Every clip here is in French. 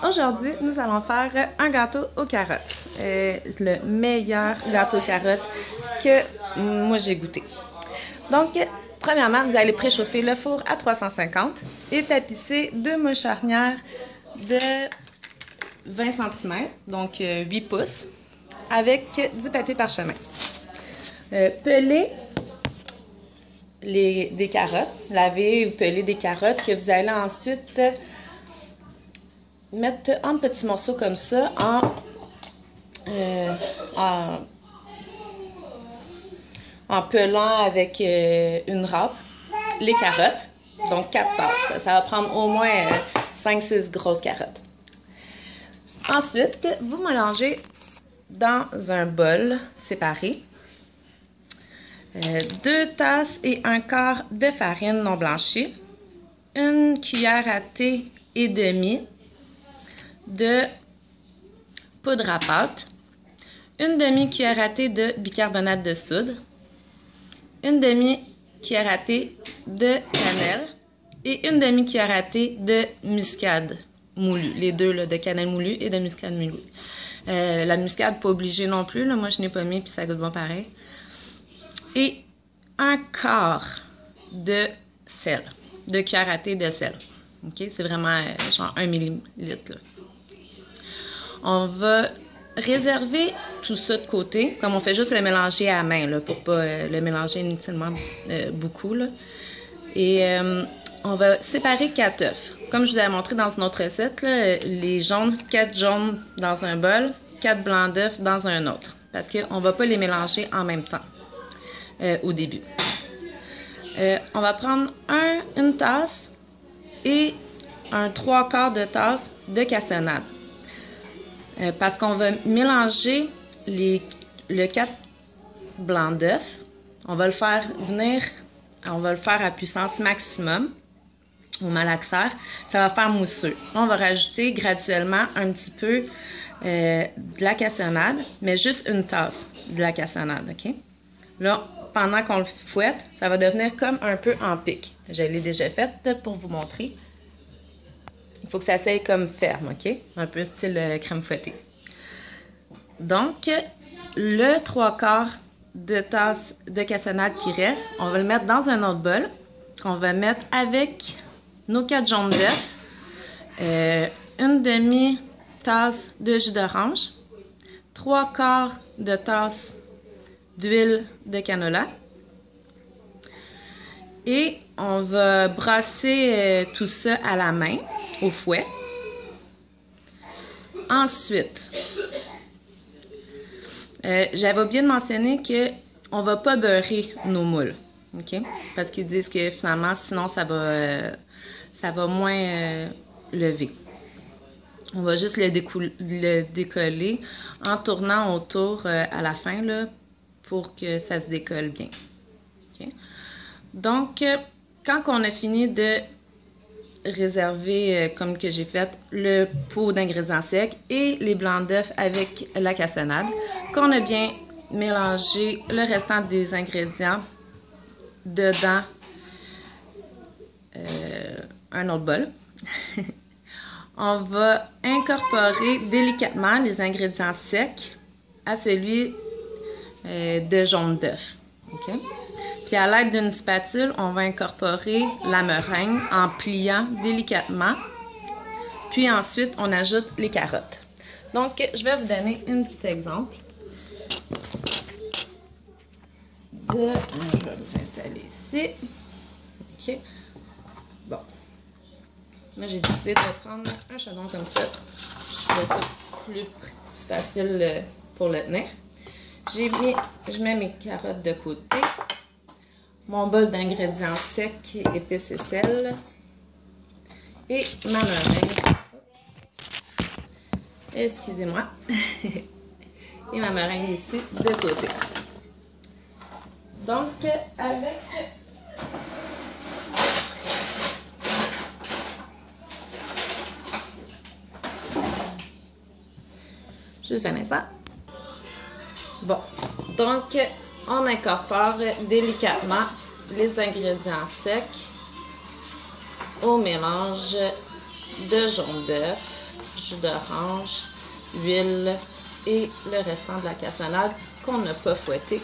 Aujourd'hui, nous allons faire un gâteau aux carottes. Le meilleur gâteau aux carottes que moi j'ai goûté. Donc, premièrement, vous allez préchauffer le four à 350 et tapisser deux moules charnières de 20 cm, donc 8 pouces, avec du papier parchemin. Pelez des carottes, lavez ou pelez des carottes que vous allez ensuite mettre en petits morceaux comme ça en pelant avec une râpe les carottes, donc 4 tasses. Ça va prendre au moins 5-6 grosses carottes. Ensuite, vous mélangez dans un bol séparé 2 tasses et un quart de farine non blanchie, une cuillère à thé et demie de poudre à pâte, une demi-cuillère à thé de bicarbonate de soude, une demi-cuillère à thé de cannelle et une demi-cuillère à thé de muscade moulue. Les deux, là, de cannelle moulue et de muscade moulue. La muscade, pas obligée non plus. Là, moi, je n'ai pas mis, puis ça goûte bon pareil. Et un quart de sel, de cuillère à thé de sel. OK? C'est vraiment genre 1 millilitre. Là. On va réserver tout ça de côté, comme on fait juste le mélanger à la main, là, pour pas le mélanger inutilement beaucoup. Là. Et on va séparer 4 œufs. Comme je vous avais montré dans une autre recette, là, les jaunes, 4 jaunes dans un bol, 4 blancs d'œufs dans un autre. Parce qu'on ne va pas les mélanger en même temps au début. On va prendre une tasse et un 3/4 de tasse de cassonade. Parce qu'on va mélanger le 4 blancs d'œufs. On va le faire à puissance maximum au malaxeur. Ça va faire mousseux. On va rajouter graduellement un petit peu de la cassonade, mais juste une tasse de la cassonade, OK? Là, pendant qu'on le fouette, ça va devenir comme un peu en pic. Je l'ai déjà fait pour vous montrer. Il faut que ça s'aille comme ferme, OK? Un peu style crème fouettée. Donc, le 3/4 de tasse de cassonade qui reste, on va le mettre dans un autre bol. On va mettre avec nos 4 jaunes d'œufs, une demi-tasse de jus d'orange, 3/4 de tasse d'huile de canola. Et on va brasser tout ça à la main, au fouet. Ensuite, j'avais oublié de mentionner qu'on ne va pas beurrer nos moules. OK? Parce qu'ils disent que finalement, sinon, ça va moins lever. On va juste le décoller en tournant autour à la fin là, pour que ça se décolle bien. OK? Donc, quand on a fini de réserver, comme que j'ai fait, le pot d'ingrédients secs et les blancs d'œufs avec la cassonade, qu'on a bien mélangé le restant des ingrédients dedans un autre bol, on va incorporer délicatement les ingrédients secs à celui de jaune d'œuf. OK? Puis à l'aide d'une spatule, on va incorporer la meringue en pliant délicatement. Puis ensuite, on ajoute les carottes. Donc, je vais vous donner un petit exemple. Je vais vous installer ici. OK. Bon. Moi, j'ai décidé de prendre un chaudron comme ça. Je vais ça plus facile pour le tenir. Je mets mes carottes de côté. Mon bol d'ingrédients secs, épices et sel. Et ma meringue. Excusez-moi. Et ma meringue ici de côté. Donc, avec juste un instant. Bon, donc on incorpore délicatement les ingrédients secs au mélange de jaune d'œuf jus d'orange, huile et le restant de la cassonade qu'on n'a pas fouetté.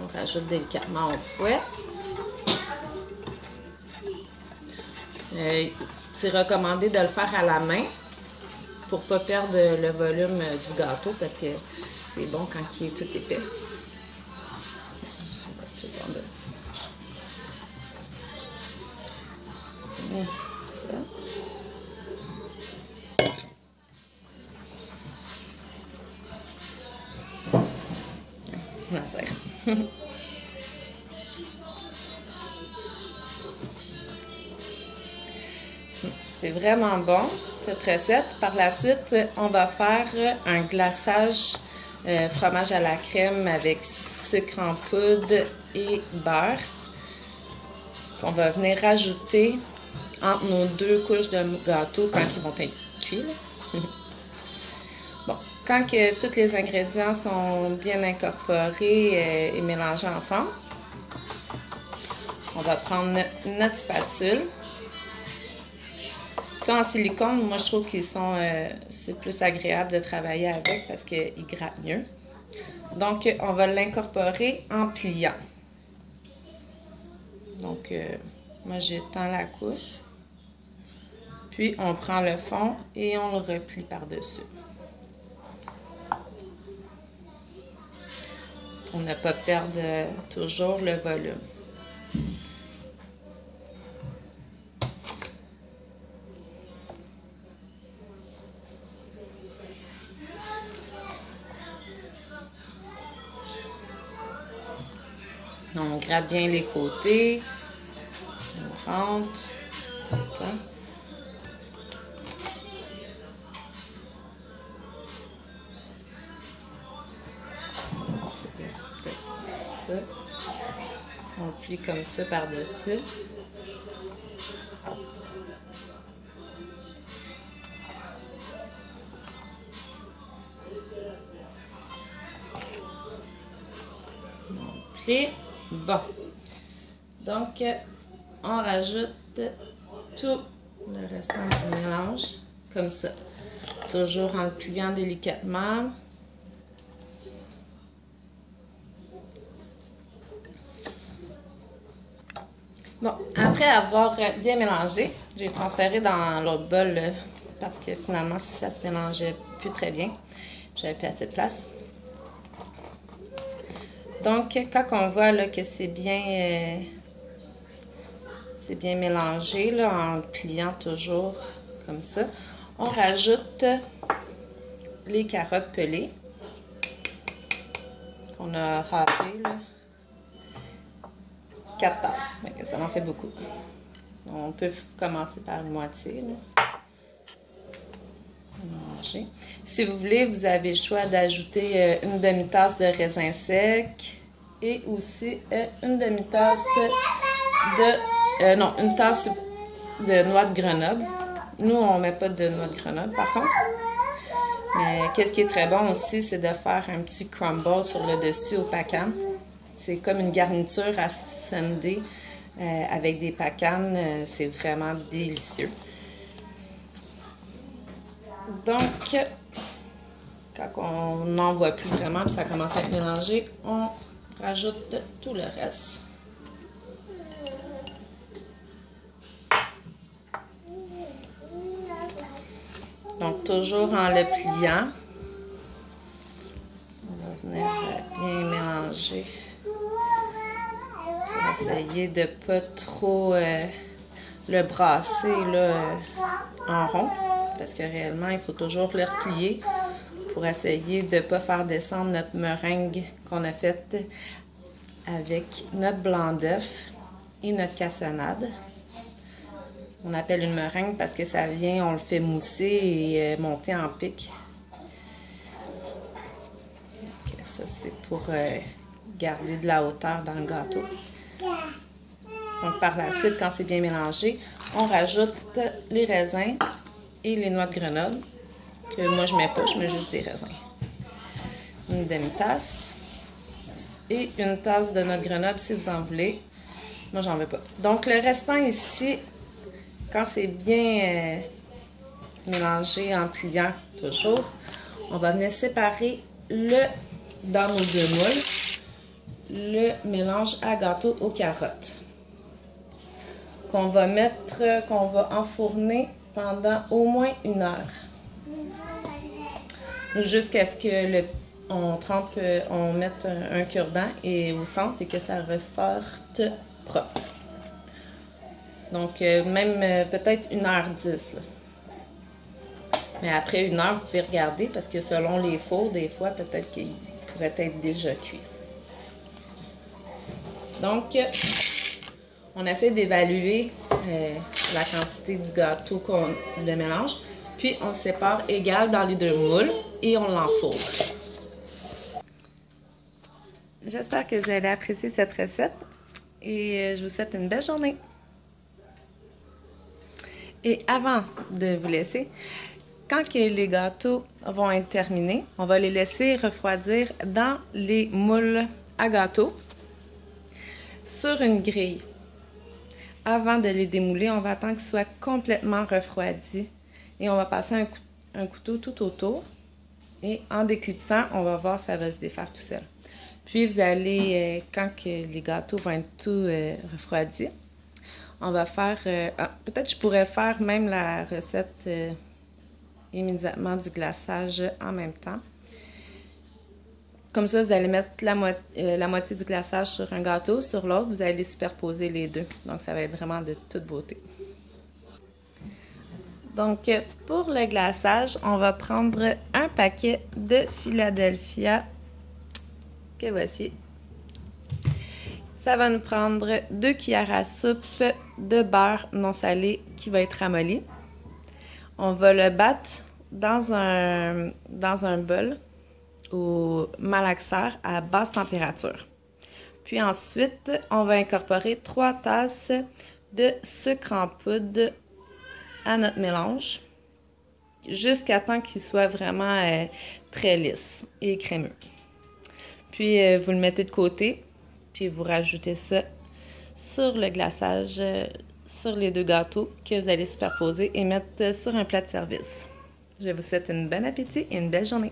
On rajoute délicatement au fouet. C'est recommandé de le faire à la main pour ne pas perdre le volume du gâteau parce que c'est bon quand il est tout épais. Ça. La serre. C'est vraiment bon, cette recette. Par la suite, on va faire un glaçage fromage à la crème avec sucre en poudre et beurre qu'on va venir rajouter entre nos deux couches de gâteau quand ils vont être cuits. Bon, quand que tous les ingrédients sont bien incorporés et mélangés ensemble, on va prendre notre spatule. Ça, en silicone, moi, je trouve qu'ils sont... c'est plus agréable de travailler avec parce qu'ils grattent mieux. Donc, on va l'incorporer en pliant. Donc, moi, j'étends la couche. Puis, on prend le fond et on le replie par-dessus. Pour ne pas perdre toujours le volume. On gratte bien les côtés. On rentre. Ça. On plie comme ça par-dessus. On plie. Bon. Donc, on rajoute tout le restant du mélange comme ça. Toujours en le pliant délicatement. Bon, après avoir bien mélangé, j'ai transféré dans l'autre bol parce que finalement, ça se mélangeait plus très bien. J'avais plus assez de place. Donc, quand on voit là, que c'est bien mélangé là, en le pliant toujours comme ça, on rajoute les carottes pelées qu'on a râpées. 4 tasses, mais ça en fait beaucoup. On peut commencer par une moitié. Là. Manger. Si vous voulez, vous avez le choix d'ajouter une demi-tasse de raisin sec et aussi une demi-tasse de... non, une tasse de noix de Grenoble. Nous, on ne met pas de noix de Grenoble, par contre. Mais qu'est-ce qui est très bon aussi, c'est de faire un petit crumble sur le dessus au pacan. C'est comme une garniture à sundae avec des pacanes. C'est vraiment délicieux. Donc, quand on n'en voit plus vraiment, puis ça commence à être mélangé, on rajoute tout le reste. Donc, toujours en le pliant. On va venir bien mélanger. Essayer de ne pas trop le brasser là, en rond, parce que réellement, il faut toujours le replier pour essayer de ne pas faire descendre notre meringue qu'on a faite avec notre blanc d'œuf et notre cassonade. On appelle une meringue parce que ça vient, on le fait mousser et monter en pic. Okay, ça, c'est pour garder de la hauteur dans le gâteau. Donc, par la suite, quand c'est bien mélangé, on rajoute les raisins et les noix de Grenoble, que moi, je ne mets pas, je mets juste des raisins. Une demi-tasse et une tasse de noix de Grenoble, si vous en voulez. Moi, j'en veux pas. Donc, le restant ici, quand c'est bien mélangé en pliant toujours, on va venir séparer dans nos deux moules, le mélange à gâteau aux carottes qu'on va enfourner pendant au moins 1 heure. Jusqu'à ce que on mette un cure-dent au centre et que ça ressorte propre. Donc, même peut-être 1h10. Là. Mais après 1 heure, vous pouvez regarder parce que selon les fours, des fois, peut-être qu'il pourrait être déjà cuit. Donc, on essaie d'évaluer la quantité du gâteau de mélange. Puis, on le sépare égal dans les 2 moules et on l'enfourne. J'espère que vous allez apprécier cette recette et je vous souhaite une belle journée. Et avant de vous laisser, quand que les gâteaux vont être terminés, on va les laisser refroidir dans les moules à gâteau sur une grille. Avant de les démouler, on va attendre qu'ils soient complètement refroidis et on va passer un couteau tout autour et en déclipsant, on va voir si ça va se défaire tout seul. Puis vous allez, quand que les gâteaux vont être tout refroidis, on va faire, peut-être je pourrais faire même la recette immédiatement du glaçage en même temps. Comme ça, vous allez mettre la moitié du glaçage sur un gâteau, sur l'autre, vous allez superposer les deux. Donc, ça va être vraiment de toute beauté. Donc, pour le glaçage, on va prendre un paquet de Philadelphia, que voici. Ça va nous prendre 2 cuillères à soupe de beurre non salé qui va être ramolli. On va le battre dans un bol au malaxeur à basse température. Puis ensuite, on va incorporer 3 tasses de sucre en poudre à notre mélange jusqu'à temps qu'il soit vraiment très lisse et crémeux. Puis vous le mettez de côté, puis vous rajoutez ça sur le glaçage, sur les 2 gâteaux que vous allez superposer et mettre sur un plat de service. Je vous souhaite un bon appétit et une belle journée.